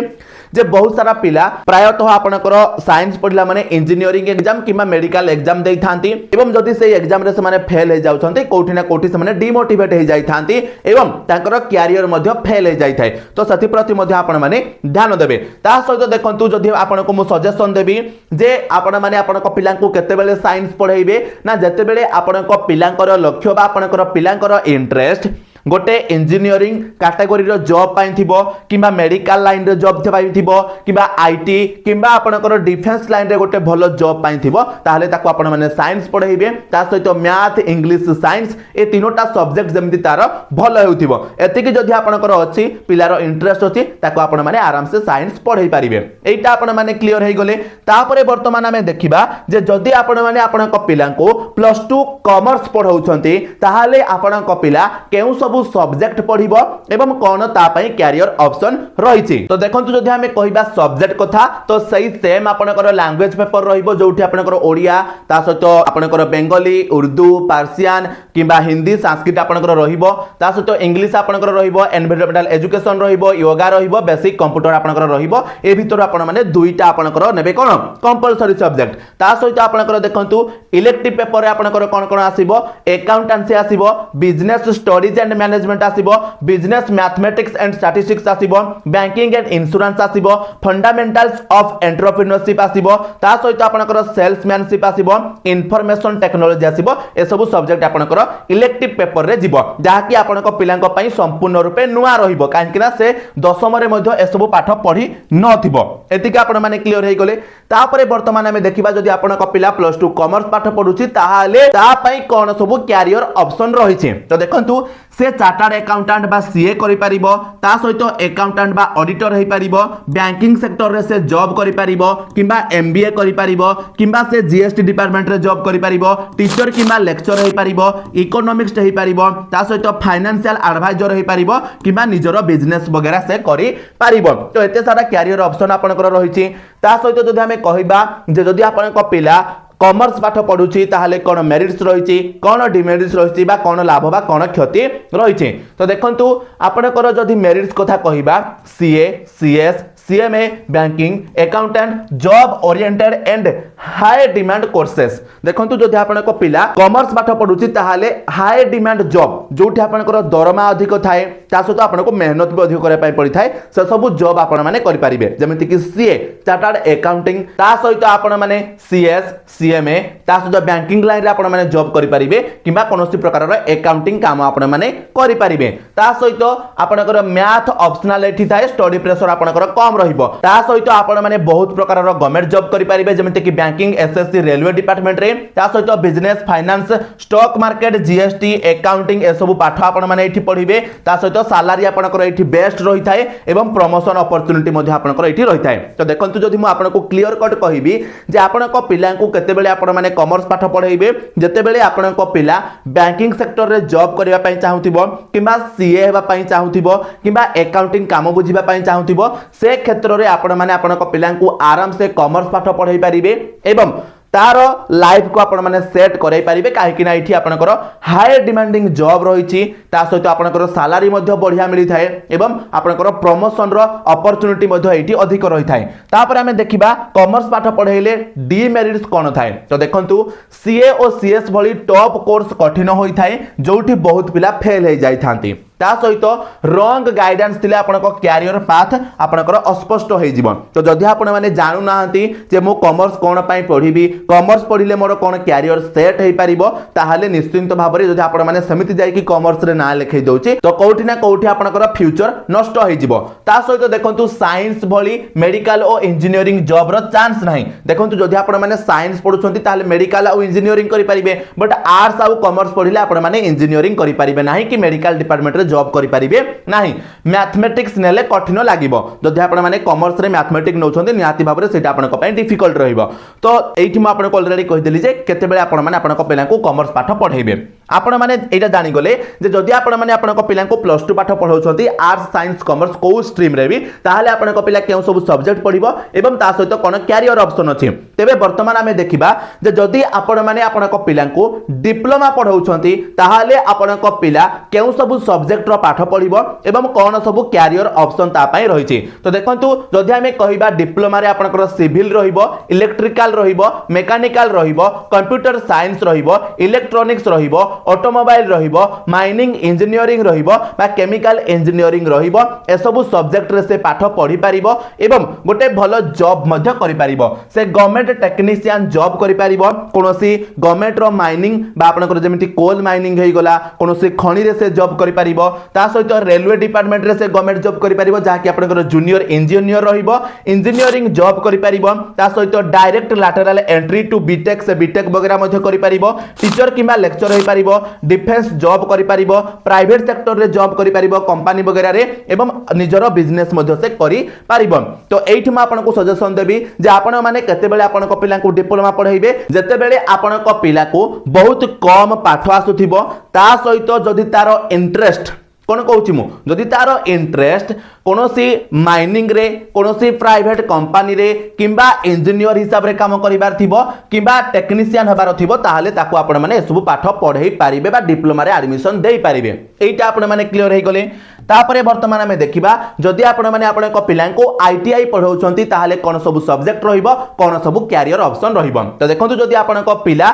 जे बहुत सारा पिला प्रायतः आपनकर साइंस पढ़ला माने इंजीनियरिंग एग्जाम किबा मेडिकल एग्जाम देई थांती एवं जदि से एग्जाम रे से माने फेल हे जाउछंती कोठी ना कोठी से माने डिमोटिवेट हे जाई थांती एवं तांकर करियर मध्ये फेल हे जाई थाए तो सति प्रति मध्ये आपण माने ध्यान देबे ता सहित देखंतु जदि आपनको मु सजेशन देबी जे आपण माने आपनको पिलांको केते बेले साइंस पढाइबे ना जते बेले आपनको पिलांकर लक्ष्य बा आपनको पिलांकर इंटरेस्ट गोटे इंजीनियरिंग कैटेगरी रो जॉब पाई थिबो किबा मेडिकल लाइन रे जॉब पाई थिबो किबा आईटी किबा आपनकर डिफेंस लाइन रे गोटे भलो जॉब पाई थिबो ताहले ताको आपण माने साइंस पढाइबे ता सहित मैथ इंग्लिश साइंस ए तीनोटा सब्जेक्ट जेमति तार भलो हेउथिबो एतिकी जदि आपनकर अछि पिलार इंटरेस्ट अछि ताको आपण माने आराम से साइंस पढाई परिबे एटा आपण माने क्लियर हे गले तापरे वर्तमान हमें देखिबा जे जदि आपण माने आपनक पिला को +2 कॉमर्स पढाउछंती ताहाले आपनक पिला केउ सब सब्जेक्ट पढिबो एवं कोन ता पई कैरियर ऑप्शन रहिछि तो देखंतु जदि हमें कहिबा सब्जेक्ट कथा तो सही सेम आपनकर लैंग्वेज पेपर रहिबो जोठी आपनकर ओडिया ता सहित आपनकर बेंगली उर्दू पार्सियन किबा हिंदी संस्कृत आपनकर रहिबो ता सहित इंग्लिश आपनकर रहिबो एनवायरमेंटल एजुकेशन रहिबो योगा रहिबो बेसिक कंप्यूटर आपनकर रहिबो ए भितर आपण माने दुईटा आपनकर नेबे कोन कंपलसरी सब्जेक्ट ता सहित आपनकर देखंतु इलेक्टिव पेपर रे आपनकर कोन कोन आसीबो अकाउंटेंसी आसीबो बिजनेस स्टडीज एंड मैनेजमेंट आसीबो बिजनेस मैथमेटिक्स एंड स्टैटिस्टिक्स आसीबो बैंकिंग एंड इंश्योरेंस आसीबो फंडामेंटल्स ऑफ एंटरप्रेन्योरशिप आसीबो ता सहित आपनकर सेल्समैनशिप आसीबो इंफॉर्मेशन टेक्नोलॉजी आसीबो ए सब सब्जेक्ट आपनकर इलेक्टिव पेपर रे जीवो जहा कि आपनकर पिलांक पई संपूर्ण रूपे नुआ रहिबो काहेकि से दशम रे मध्ये ए सब पाठ पढ़ी नथिबो एतिका आपण माने क्लियर हे गले तापरे वर्तमान हमें देखिबा जदि आपनक पिला +2 कॉमर्स पाठ पढुची ताहाले ता पई कोन सब कैरियर ऑप्शन रहिছে तो देखंतु से चार्टर्ड अकाउंटेंट बा सीए करि परिबो ता सहित अकाउंटेंट बा ऑडिटर हे परिबो बैंकिंग सेक्टर रे से जॉब करि परिबो किबा एमबीए करि परिबो किबा से जीएसटी डिपार्टमेंट रे जॉब करि परिबो टीचर किबा लेक्चर हे परिबो इकोनॉमिक्स हे परिबो ता सहित फाइनेंशियल एडवाइजर हे परिबो किबा निजरो बिजनेस वगैरह से करि परिबो तो एते सारा कैरियर ऑप्शन आपनकर रहिछि ता सहित जदि हमें कहिबा जे जदि आपनक पिला कॉमर्स पाठ पढुची ताहले कोन मेरिट्स रहिछि कोन डिमेरिट्स रहिछि बा कोन लाभ बा कोन क्षति रहिछि तो देखंतु आपनकर जदि मेरिट्स कथा कहिबा CA CS CMA banking accountant job oriented and high demand courses देखंतु जदि आपनक पिला कॉमर्स पाठ पढुची ताहले हाई डिमांड जॉब जोठी आपनकर दरमा अधिक थाए ता सहित आपनको मेहनत भी अधिक करे पई पड़ी थाए से सब जॉब आपण माने करि परिबे जेमिति कि सीए चार्टर्ड अकाउंटिंग ता सहित आपण माने सीएस सीएमए ता सहित बैंकिंग लाइन रे आपण माने जॉब करि परिबे किबा कोनोसी प्रकार रो अकाउंटिंग काम आपण माने करि परिबे ता सहित आपनकर मैथ ऑप्शनल एठी थाए स्टडी प्रेशर आपनकर कम रहिबो ता सहित आपण माने बहुत प्रकार रो गवर्नमेंट जॉब करि परिबे जेमिति कि बैंकिंग एसएससी रेलवे डिपार्टमेंट रे ता सहित business finance stock market GST accounting ए सब पाठ आपण माने एठी पढिबे ता सहित सैलरी आपनकर एठी बेस्ट रही थाए एवं प्रमोशन अपॉर्चुनिटी मध्ये आपनकर एठी रही थाए तो देखंतु जदि मु आपनको क्लियर कट कहिबी जे आपनको पिला को केते बेले आपण माने कॉमर्स पाठ पढाइबे जेते बेले आपनको पिला बैंकिंग सेक्टर रे जॉब करिया पई चाहुथिबो किबा सीए हेबा पई चाहुथिबो किबा अकाउंटिंग काम बुझिबा पई चाहुथिबो से क्षेत्र रे आपण माने आपनको पिला को आराम से कॉमर्स पाठ पढाई परिबे एवं तार लाइफ को आपण माने सेट करै परिबे काहे कि ना इठी आपनकर हाई डिमांडिंग जॉब रहिछि ता सहित आपनकर सैलरी मध्ये बढ़िया मिली थाए एवं आपनकर प्रमोशन रो अपॉर्चुनिटी मध्ये एठी अधिक रहि थाए तापर हमें देखिबा कॉमर्स पाठ पढाइले डिमेरिट्स कोन थाए तो देखंतु सीए और सीएस भली टॉप कोर्स कठिन होई थाए जोठी बहुत पिला फेल हे जाई थांती ता सहित रॉन्ग गाइडेंस थिले आपनको कैरियर पाथ आपनकर अस्पष्ट होई जीवन तो जदि आपण माने जानू नाहंती जे मो कॉमर्स कोन पई पढिबी कॉमर्स पढिले मोर कोन कैरियर सेट हेई परिबो ताहाले निश्चिंत भाबरे जदि आपण माने समिति जाई कि कॉमर्स रे ना लिखै दोछि तो कोठी ना कोठी आपनकर फ्यूचर नष्ट होई जीवो ता सहित देखंतु साइंस भली मेडिकल और इंजीनियरिंग जॉब रो चांस नाही देखंतु जदि आपण माने साइंस पढुछंती ताहाले मेडिकल और इंजीनियरिंग करि परिबे बट आर्ट्स और कॉमर्स पढिले आपण माने इंजीनियरिंग करि परिबे नाही कि मेडिकल डिपार्टमेंट जॉब करि परिबे नाही मैथमेटिक्स नेले कठिन लागिबो जदि आपण माने कॉमर्स रे मैथमेटिक्स नउछंती निहाती भाबरे सेटा आपण को पय डिफिकल्ट रहिबो तो एठी म आपण को ऑलरेडी कहि देली जे केते बेले आपण माने आपण को पिला को कॉमर्स पाठ पढाइबे आपण माने एटा जानि गले जे जदि आपण माने आपण को पिला को +2 पाठ पढाउछंती आर्ट्स साइंस कॉमर्स को स्ट्रीम रे भी ताहाले आपण को पिला केउ सब सब्जेक्ट पढिबो एवं ता सहित कोन कैरियर ऑप्शन अछि तेबे वर्तमान हमें देखिबा जे जदि आपण माने आपण को पिला को डिप्लोमा पढाउछंती ताहाले आपण को पिला केउ सब सब्जेक्ट रो पाठ पढिबो एवं कोन सब कैरियर ऑप्शन ता पई रहिछि तो देखंतु जदि हमें कहिबा डिप्लोमा रे आपण को सिविल रहिबो इलेक्ट्रिकल रहिबो मेकानिकल रहिबो कंप्यूटर साइंस रहिबो इलेक्ट्रॉनिक्स रहिबो ऑटोमोबाइल रहिबो माइनिंग इंजीनियरिंग रहिबो बा केमिकल इंजीनियरिंग रहिबो ए सब सब्जेक्ट रे से पाठ पढि परिबो एवं गोटे भलो जॉब मध्य करि परिबो से गवर्नमेंट टेक्नीशियन जॉब करि परिबो कोनोसी गवर्नमेंट रो माइनिंग बा आपण को जेमिति कोल माइनिंग हेइ गला कोनोसी खणी रे से जॉब करि परिबो ता सहित रेलवे डिपार्टमेंट रे से गवर्नमेंट जॉब करि परिबो जहाकि आपनकर जूनियर इंजीनियर रहिबो इंजीनियरिंग जॉब करि परिबो ता सहित direct lateral entry to BTech से बीटेक वगैरह मध्ये करि परिबो टीचर किबा लेक्चर होई परिबो डिफेंस जॉब करि परिबो प्राइवेट सेक्टर रे जॉब करि परिबो कंपनी वगैरह रे एवं निजर बिजनेस मध्ये से करि परिबो तो एठी म आपनको सजेशन देबी जे आपण माने केते बेले आपनको पिला को डिप्लोमा पढाइबे जेते बेले आपनको पिला को बहुत कम पाठ आसुथिबो ता सहित जदि तारो इंटरेस्ट कोन कहूची मु जदि तारो इंटरेस्ट कोनोसी माइनिंग रे कोनोसी प्राइवेट कंपनी रे किंबा इंजीनियर हिसाब रे काम करिबार थिबो किंबा टेक्नीशियन हबार थिबो ताहाले ताको आपण माने सब पाठ पढाई पारिबे बा डिप्लोमा रे एडमिशन देई पारिबे एटा आपण माने क्लियर हे गले तापरे वर्तमान में देखिबा जदि आपण माने आपण को पिलां को आईटीआई पढाउछंती ताहाले कोन सब सब्जेक्ट रहिबो कोन सब कैरियर ऑप्शन रहिबो तो देखंतु जदि आपण को पिला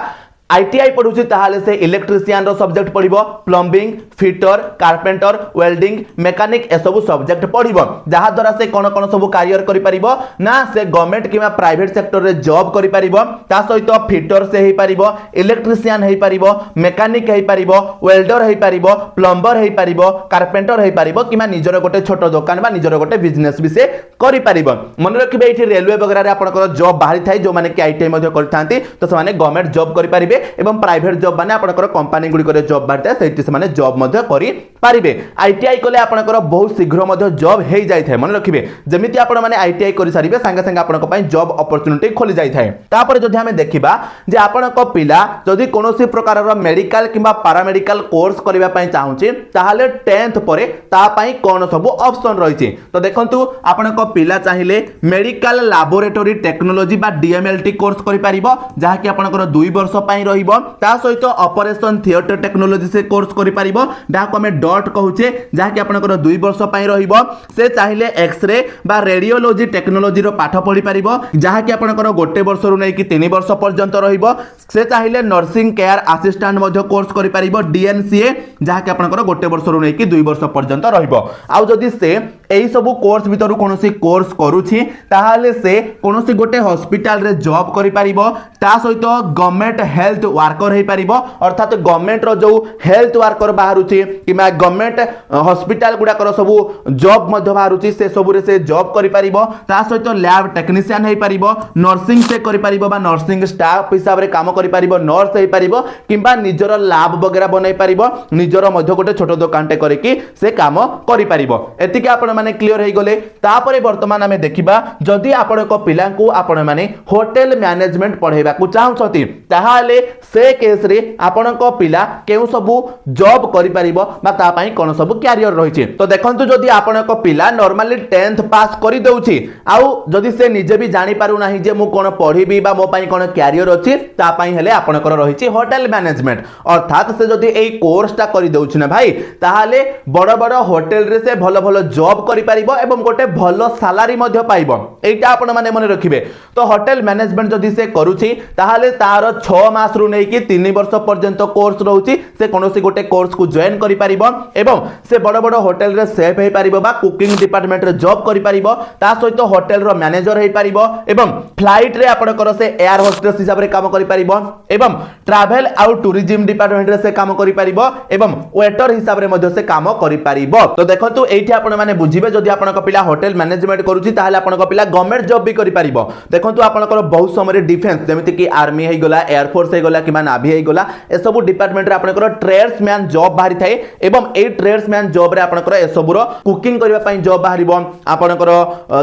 आईटीआई पढुची ताहाले से इलेक्ट्रिशियन रो सब्जेक्ट पढिबो plumbing fitter carpenter welding mechanic ए सब सब्जेक्ट पढिबो जहा द्वारा से कोन कोन सब कैरियर करि परिबो ना से गवर्नमेंट किबा प्राइवेट सेक्टर रे जॉब करि परिबो ता सहित फिटर से हेई परिबो इलेक्ट्रिशियन हेई परिबो मैकेनिक हेई परिबो वेल्डर हेई परिबो प्लम्बर हेई परिबो कारपेंटर हेई परिबो किबा निजर गोटे छोटो दुकान बा निजर गोटे बिजनेस भी से करि परिबो मन रखिबे एठी रेलवे वगैरह रे आपनकर जॉब बाहरी थाई जो माने कि आईटीआई मध्ये करथांती तो से माने गवर्नमेंट जॉब करि परिबे एवं प्राइवेट जॉब माने आपनकर कंपनी गुडी करे जॉब बारते सेठी से माने जॉब मध्ये करि पारिबे आईटीआई कोले आपनकर बहुत शीघ्र मध्ये जॉब हेई जाय थाय मन रखिबे जेमिति आपण माने आईटीआई करि सारिबे संगे संगे आपनक पय जॉब अपॉर्चुनिटी खोली जाय थाय तापर जदि हमें देखिबा जे आपनक पिला जदि कोनोसी प्रकार रो मेडिकल किबा पैरामेडिकल कोर्स करिबा पय चाहूची ताहाले 10th परे ता पय कोन सब ऑप्शन रहिछि तो देखंतु आपनक पिला चाहिले मेडिकल लैबोरेटरी टेक्नोलॉजी बा डीएमएलटी कोर्स करि परिबो जहा कि आपनकर 2 वर्ष पय रहिबो ता सहित ऑपरेशन थिएटर टेक्नोलॉजी से कोर्स करि परिबो जहा को हमें डॉट कहूचे जहा कि आपनकर 2 वर्ष पय रहिबो से चाहिले एक्सरे बा रेडियोलॉजी टेक्नोलॉजी रो पाठ पढि परिबो जहा कि आपनकर गोटे वर्ष रु नै कि 3 वर्ष पर्यंत रहिबो से चाहिले नर्सिंग केयर असिस्टेंट मध्ये कोर्स करि परिबो डीएनसीए जहा कि आपनकर गोटे वर्ष रु नै कि 2 वर्ष पर्यंत रहिबो आउ जदि से एई सब कोर्स भितरु कोनोसी कोर्स करूछि ताहाले से कोनोसी गोटे हॉस्पिटल रे जॉब करि परिबो ता सहित गवर्नमेंट हेल्थ वर्कर हे परिबो अर्थात गवर्नमेंट रो जो हेल्थ वर्कर बाहरुछि किमा गवर्नमेंट हॉस्पिटल गुडा कर सब जॉब मध्ये बाहरुछि से सब रे से जॉब करि परिबो ता सहित लैब टेक्नीशियन हे परिबो नर्सिंग से करि परिबो बा नर्सिंग स्टाफ हिसाब रे काम करि परिबो नर्स हे परिबो किबा निजर लैब वगैरह बनाई परिबो निजर मध्ये गोटे छोटो दुकान टे करिकि से काम करि परिबो एतिके आपण माने क्लियर हे गले तापरे वर्तमान हमें देखिबा जदि आपण को पिला को आपण माने होटल मैनेजमेंट पढाइबा को चाहउछथि ताहाले से केस रे आपण को पिला केउ सब जॉब करि परिबो बा ता पई कोन सब कैरियर रहिछि तो देखंतु जदि आपण को पिला नॉर्मली 10th पास करि दउछि आउ जदि से निजे भी जानि पारु नाही जे मु कोन पढिबी बा मो पई कोन कैरियर अछि ता पई हेले आपण को रहिछि होटल मैनेजमेंट अर्थात से जदि एई कोर्सटा करि दउछि ना भाई ताहाले बड़ बड़ होटल रे से भलो भलो जॉब करि परिबो एवं गोटे भलो सैलरी मध्ये पाइबो एटा आपण माने मन रखिबे तो होटल मैनेजमेंट जदि से करूछि ताहाले तार 6 मास रु नै कि 3 वर्ष पर्यंत कोर्स रहउछि से कोनोसी गोटे कोर्स को जॉइन करि परिबो एवं से बड़ बड़ होटल रे सेफ हे परिबो बा कुकिंग डिपार्टमेंट रे जॉब करि परिबो ता सहित होटल रो मैनेजर हे परिबो एवं फ्लाइट रे आपण कर से एयर होस्टेस हिसाब रे काम करि परिबो एवं ट्रैवल आउ टूरिज्म डिपार्टमेंट रे से काम करि परिबो एवं वेटर हिसाब रे मध्ये से काम करि परिबो तो देखंतु एठी आपण माने बुझिबे जदि आपण को पिला होटल मैनेजमेंट करूछि ताहाले आपण को पिला गवर्नमेंट जॉब भी करि परिबो देखंतु आपण को बहुत समय डिफेंस जेमिति कि आर्मी हे गला एयर फोर्स हे गला किबा नाभी हे गला ए सब डिपार्टमेंट रे आपण को ट्रेड्समैन जॉब बाहरी थाए एवं ए ट्रेड्समैन जॉब रे आपण को ए सब रो कुकिंग करबा पई जॉब बाहरिबो आपण को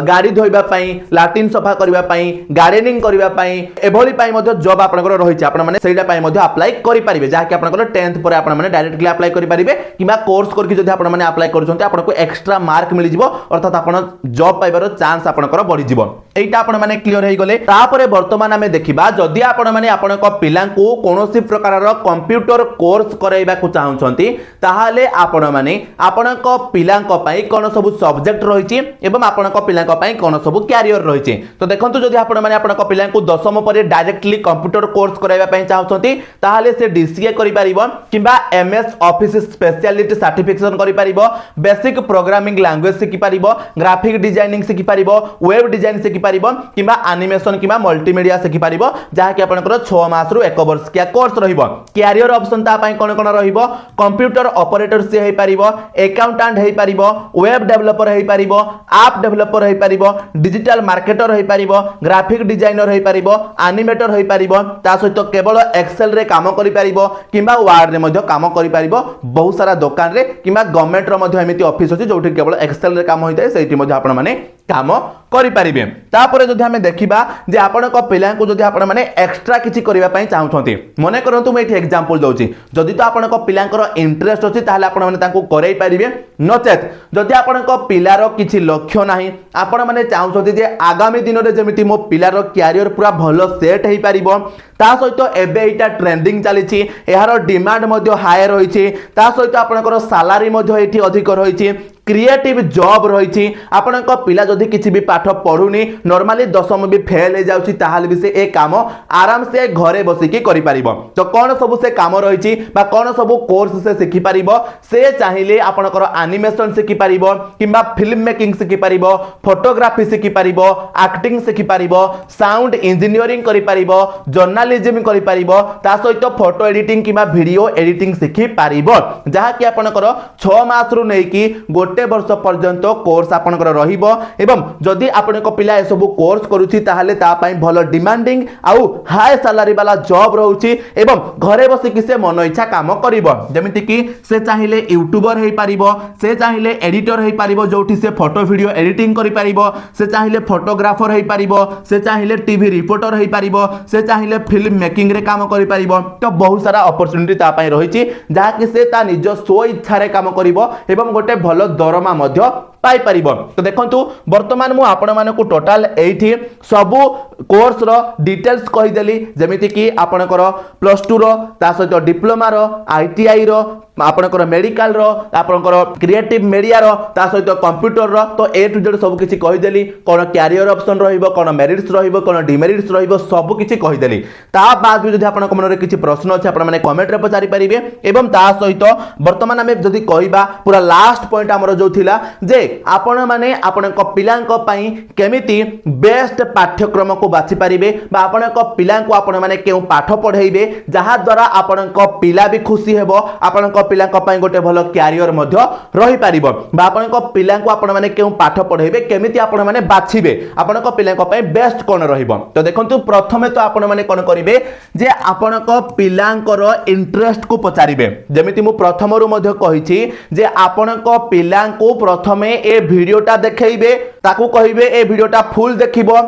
गाड़ी धोइबा पई लैट्रिन सफा करबा पई गार्डनिंग करबा पई एभली पई मध्ये जॉब आपण को रहिछि आपण माने सेइडा पई मध्ये अप्लाई करि परिबे जा कि आपण को 10th पर आपण माने डायरेक्टली अप्लाई करि परिबे किबा कोर्स करके जदि आपण माने अप्लाई करछन्ते आपण को एक्स्ट्रा मार्क मिलि जिवो अर्थात आपण जॉब पाइबार चांस आपण को बढ़ि जिवो एटा आपण माने क्लियर हे गले तापरे वर्तमान हमें देखिबा जदि आपण माने आपण को पिला को कोनोसी प्रकार रो कंप्यूटर कोर्स कराइबा को चाहउछन्ती ताहाले आपण माने आपण को पिला को पई कोन सब सब्जेक्ट रहिछि एवं आपण को पिला को पई कोन सब कैरियर रहिछि तो देखंतु जदि आपण माने आपण को पिला को 10th परे डायरेक्टली कंप्यूटर कोर्स कराइबा पई चाहउछन्ती ताहाले से डीसीए करि परिबो किबा एमएस ऑफिस स्पेशलिटी सर्टिफिकेशन करि परिबो बेसिक प्रोग्रामिंग लैंग्वेज सिखि परिबो ग्राफिक डिजाइनिंग सिखि परिबो वेब डिजाइन सिखि परिबो किबा एनिमेशन किबा मल्टीमीडिया सिखि परिबो जहाँकि आपंकर 6 मास रु 1 वर्ष किया कोर्स रहिबो। कैरियर ऑप्शन ता पई कोन कोन रहिबो कंप्यूटर ऑपरेटर से हे परिबो, अकाउंटेंट हे परिबो, वेब डेवलपर हे परिबो, ऐप डेवलपर हे परिबो, डिजिटल मार्केटर हे परिबो, ग्राफिक डिजाइनर हे परिबो, एनिमेटर हे परिबो, ता सहित केवल एक्सेल रे काम करि परिबो किंबा वर्ड रे मध्ये काम करि परिबो। बहुत सारा दुकान रे किंबा गवर्नमेंट रो मध्ये एमिति ऑफिस अछि जोठी केवल एक्सेल रे काम होइतै सेठी मध्ये आपण माने काम करि परिबे। तापर जदि हमें देखिबा जे आपण को पिला को जदि आपण माने एक्स्ट्रा किछि करिवा पई चाहउछंती मने करंतु मैं एठी एग्जांपल दउची जदि तो आपण को पिलांकर इंटरेस्ट अछि ताहाले आपण माने तांको करै परिबे। नचेत जदि आपण को पिलार किछि लक्ष्य नाही आपण माने चाहउछंती जे आगामी दिन रे जेमिति मो पिलार कैरियर पूरा भलो सेट हेइ परिबो ता सहित एबे एटा ट्रेंडिंग चलीछि एहार डिमांड मध्ये हाई रहिछि ता सहित आपनकर सैलरी मध्ये एठी अधिक रहिछि क्रिएटिव जॉब रही आपण पिला जदि किसी भी पाठ पढ़ुनी नॉर्मली 10वीं भी फेल हो जाउछि ताहाले भी से ए काम आराम से घरे बसिकी करि परिबो। तो कौन सब से काम रही बा कौन सब कोर्स से शिखि परिबो से चाहिए आपनकर एनिमेशन शिखि परिबो किंबा फिल्म मेकिंग शिखि परिबो, फोटोग्राफी शिखि परिबो, एक्टिंग शिखि परिबो, साउंड इंजीनियरिंग करि परिबो, जर्नलिज्म करि परिबो, ता सहित फोटो एडिटिंग किंबा वीडियो एडिटिंग शिखि परिबो जहा कि आपनकर 6 मास रु नै कि गोटे वर्ष पर्यंत कोर्स आपनकर रहिबो। एवं जदि आपनक पिला ए सब कोर्स करूछि ताहाले ता पई भलो डिमांडिंग आउ हाई सैलरी वाला जॉब रहउछि एवं घरे बसी कि से मन इच्छा काम करिवो। जेमिति कि से चाहिले यूट्यूबर हेइ परिबो, से चाहिले एडिटर हेइ परिबो जोठी से फोटो वीडियो एडिटिंग करि परिबो, से चाहिले फोटोग्राफर हेइ परिबो, से चाहिले टीवी रिपोर्टर हेइ परिबो, से चाहिले फिल्म मेकिंग रे काम करि परिबो। तो बहुत सारा अपॉर्चुनिटी ता पई रहिछि जहा कि से ता निज स्व इच्छा रे काम करिवो एवं गोटे भलो दरमा मध्य पाई परिबो। तो देखंतु वर्तमान मु आपण मानकु टोटल एठी सब कोर्स रो डिटेल्स कहि देली जेमिति कि आपणकर +2 रो ता सहित डिप्लोमा रो आईटीआई रो आपणकर मेडिकल रो आपणकर क्रिएटिव मीडिया रो ता सहित कंप्यूटर रो तो ए टू जेड सब किछि कहि देली कोन कैरियर ऑप्शन रहिबो कोन मेरिट्स रहिबो कोन डिमेरिट्स रहिबो सब किछि कहि देली। ता बाद भी जदि आपणक मन रे किछि प्रश्न अछि आपण माने कमेंट रे पचारि परिबे। एवं ता सहित वर्तमान हमें जदि कहिबा पूरा लास्ट पॉइंट हमरो जो थिला जे आपण माने आपणक पिलांक पई केमिति बेस्ट पाठ्यक्रम को बाछि परिबे बा आपणक पिलांक आपण माने केउ पाठ पढाइबे जहा द्वारा आपणक पिला भी खुशी हेबो आपणक पिलांक पई गोटे भलो कैरियर मध्य रहि परिबो बा आपणक पिलांक आपण माने केउ पाठ पढाइबे केमिति आपण माने बाछिबे आपणक पिलांक पई बेस्ट कोन रहिबो। तो देखंतु प्रथमे तो आपण माने कोन करिवे जे आपणक पिलांकर इंटरेस्ट को पचारिबे जेमिति मु प्रथमरु मध्य कहिछि जे आपणक पिलांको प्रथमे ए वीडियोटा देखैबे ताकू कहिबे ए वीडियोटा फुल देखिबो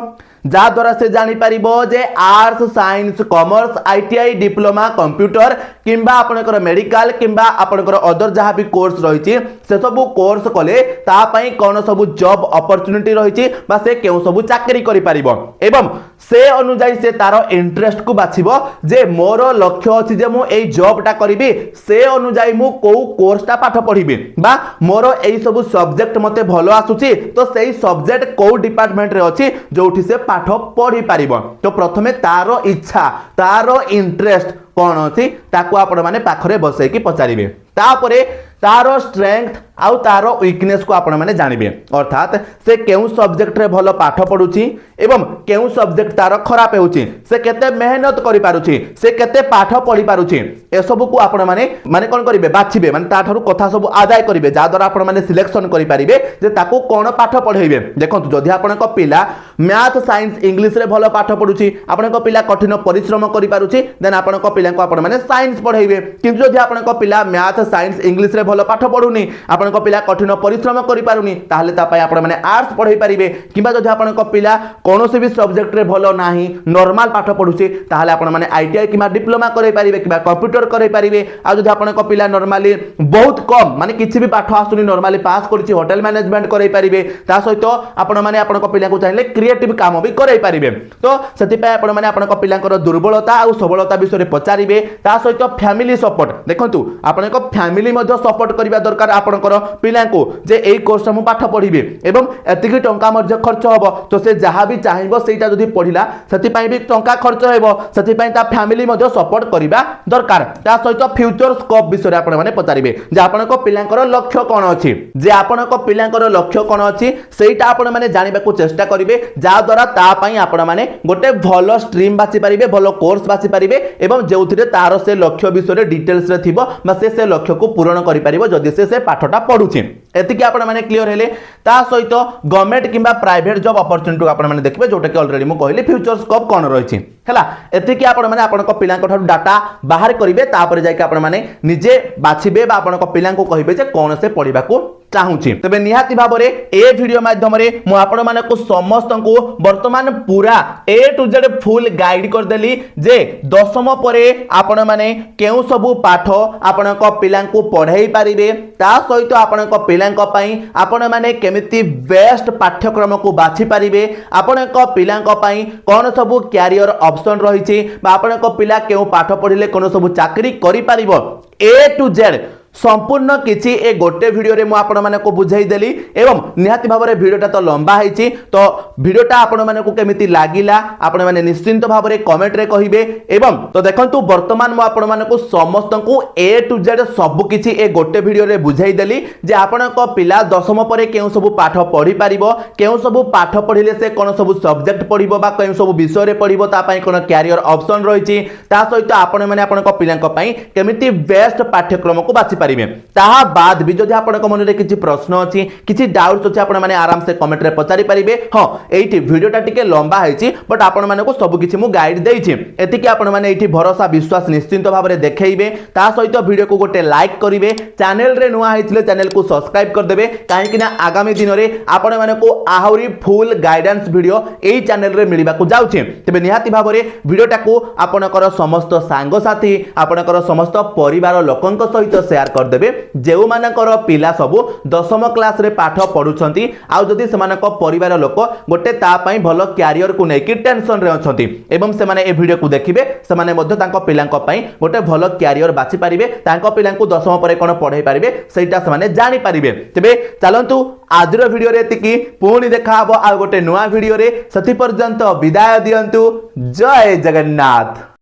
जा द्वारा से जानी परिबो जे arts science commerce ITI diploma computer किंबा आपनकर मेडिकल किंबा आपनकर अदर जहां भी कोर्स रहिछि से सब कोर्स कले ता पई कोन सब जॉब अपॉर्चुनिटी रहिछि बा से केउ सब चाकरी करि परिबो एवं से अनुसार से तारो इंटरेस्ट को बाछिबो जे मोर लक्ष्य अछि जे मु एई जॉबटा करिबी से अनुसार मु को कोर्सटा पाठ पढिबी बा मोर एई सब सब्जेक्ट मते भलो आसुछि तो सेई सब्जेक्ट को डिपार्टमेंट रे अछि जोठी से पाठ पढ़ी पारिबो। तो प्रथमे तारो इच्छा तारो इंटरेस्ट कौन अछि ताको आपण माने पाखरे बसै कि पचारिबे तापरे तारो स्ट्रेंथ आउ तारो वीकनेस को आपण माने जानिबे अर्थात से केउ सब्जेक्ट रे भलो पाठ पढुछि एवं केउ सब्जेक्ट तारो खराब हेउछि से केते मेहनत करि पारुछि से केते पाठ पढी पारुछि ए सब को आपण माने माने कोन करिवे बाछिबे माने ता थारु कथा सब आदाय करिवे जा द्वारा आपण माने सिलेक्शन करि पारिबे जे ताको कोन पाठ पढाइबे। देखंतु जदि आपण को पिला मैथ साइंस इंग्लिश रे भलो पाठ पढुछि आपण को पिला कठिन परिश्रम करि पारुछि देन आपण को पिला को आपण माने साइंस पढाइबे। किंतु जदि आपण को पिला मैथ साइंस इंग्लिश रे भलो पाठ पढुनी आपण को पिला कठिन परिश्रम करि पारुनी ताहाले ता पय आपण माने आर्ट्स पढाई पारिबे किबा जदि आपण को पिला कोनोसी भी सब्जेक्ट रे भलो नाही नॉर्मल पाठ पढुछि ताहाले आपण माने आईटीआई किबा डिप्लोमा करै पारिबे किबा कंप्यूटर करै पारिबे। आ जदि आपण को पिला नॉर्मली बहुत कम माने किछि भी पाठ आसुनी नॉर्मली पास करछि होटल मैनेजमेंट करै पारिबे ता सहित आपण माने आपण को पिला को चाहिले क्रिएटिव काम भी करै पारिबे। तो सेति पय आपण माने आपण को पिला को दुर्बलता आ सबलता विषय रे पचारिबे ता सहित फैमिली सपोर्ट देखंतु आपण को फैमिली मध्य सपोर्ट करबा दरकार आपनकर पिला को जे एई कोर्स मु पाठ पढिबे एवं एतिकी टंका मध्य खर्च हबो तो से जहां भी चाहिबो सेटा जदी पढिला सति पई भी टंका खर्च हेबो सति पई ता फैमिली मध्य सपोर्ट करबा दरकार ता सहित फ्यूचर स्कोप विषय आपण माने पचारिबे जे आपनको पिलांकर लक्ष्य कोन अछि जे आपनको पिलांकर लक्ष्य कोन अछि सेटा आपण माने जानिबा को चेष्टा करिवे जा द्वारा ता पई आपण माने गोटे भलो स्ट्रीम बाछि परिबे भलो कोर्स बाछि परिबे एवं जेउथिरे तार से लक्ष्य विषय डिटेल्स रे थिबो बा से लक्ष्य को पूर्ण करि परिबो जदि से पाठटा पढुछि एतिकी आपण माने क्लियर हेले ता सहित गवर्नमेंट किंबा प्राइवेट जॉब अपॉर्चुनिटी आपण माने देखबे जोटा कि ऑलरेडी मु कहली फ्यूचर स्कोप कोन रहिछि हला एतिकी आपण माने आपनको पिलांक ठार डाटा बाहर करिवे तापर जाय कि आपण माने निजे बाछिबे बा आपनको पिलांको कहिबे जे कोन से पढिबा को चाहूची तबे निहाती भाबरे ए वीडियो माध्यम रे मु आपण मानको समस्त को वर्तमान पूरा ए टू जेड फुल गाइड कर देली जे दशम परे आपण माने केउ सब पाठ आपनको पिलांको पढाई परिबे ता सहित आपनको पिलांको पई आपण माने केमिति बेस्ट पाठ्यक्रम को बाछि परिबे आपनको पिलांको पई कोन सब कैरियर ऑप्शन रहिछि बा आपनको पिला केउ पाठ पढिले कोन सब चाकरी करि परिबो ए टू जेड संपूर्ण किछि ए गोटे वीडियो रे मु आपण माने को बुझाई देली एवं निहाती भाबरे वीडियोटा तो लंबा हैछि तो वीडियोटा आपण माने को केमिति लागिला आपण माने निश्चिंत भाबरे कमेंट रे कहिबे एवं तो देखंतु वर्तमान मु आपण माने को समस्त को ए टू जेड सब किछि ए गोटे वीडियो रे बुझाई देली जे आपण को पिला दशम परे केउ सब पाठ पढी परिबो केउ सब पाठ पढिले से कोन सब सब्जेक्ट पढिबो बा केउ सब विषय रे पढिबो ता पई कोन कैरियर ऑप्शन रहिछि ता सहित आपण माने आपण को पिलांक पई केमिति बेस्ट पाठ्यक्रम को बाछि पारिबे ताहा बाद भी जदि आपनक मन रे किछि प्रश्न अछि किछि डाउट्स अछि आपण माने आराम से कमेंट रे पचारि परिबे हां एठी वीडियोटा टिके लंबा हैछि बट आपण माने को सब किछि मु गाइड देइछि एतिकी आपण माने एठी भरोसा विश्वास निश्चिंत भाव रे देखैबे ता सहित वीडियो को गोटे लाइक करिवे चैनल रे नुआ हैथिले चैनल को सब्सक्राइब कर देबे काहे कि ना आगामी दिन रे आपण माने को आहुरी फुल गाइडेंस वीडियो एई चैनल रे मिलिबा को जाउछि तबे निहाती भाव रे वीडियोटा को आपनकर समस्त सांग साथी आपनकर समस्त परिवार लोकन सहित शेयर कर देबे जेउ मानकर पिला सब दशम क्लास रे पाठ पढुछंती आ जदी सेमानक परिवार लोक गोटे ता पई भलो कैरियर को नेकी टेंशन रे अछंती एवं से माने ए वीडियो को देखिबे से माने मध्ये तांको पिलांक पई गोटे भलो कैरियर बाछि परिबे तांको पिलांको दशम परे कोन पढाई परिबे सेटा से माने जानि परिबे तबे चलंतु आजिर वीडियो रे तिकी पुणी देखा हबो आ गोटे नुवा वीडियो रे सति पर्यंत विदाय दियंतु जय जगन्नाथ।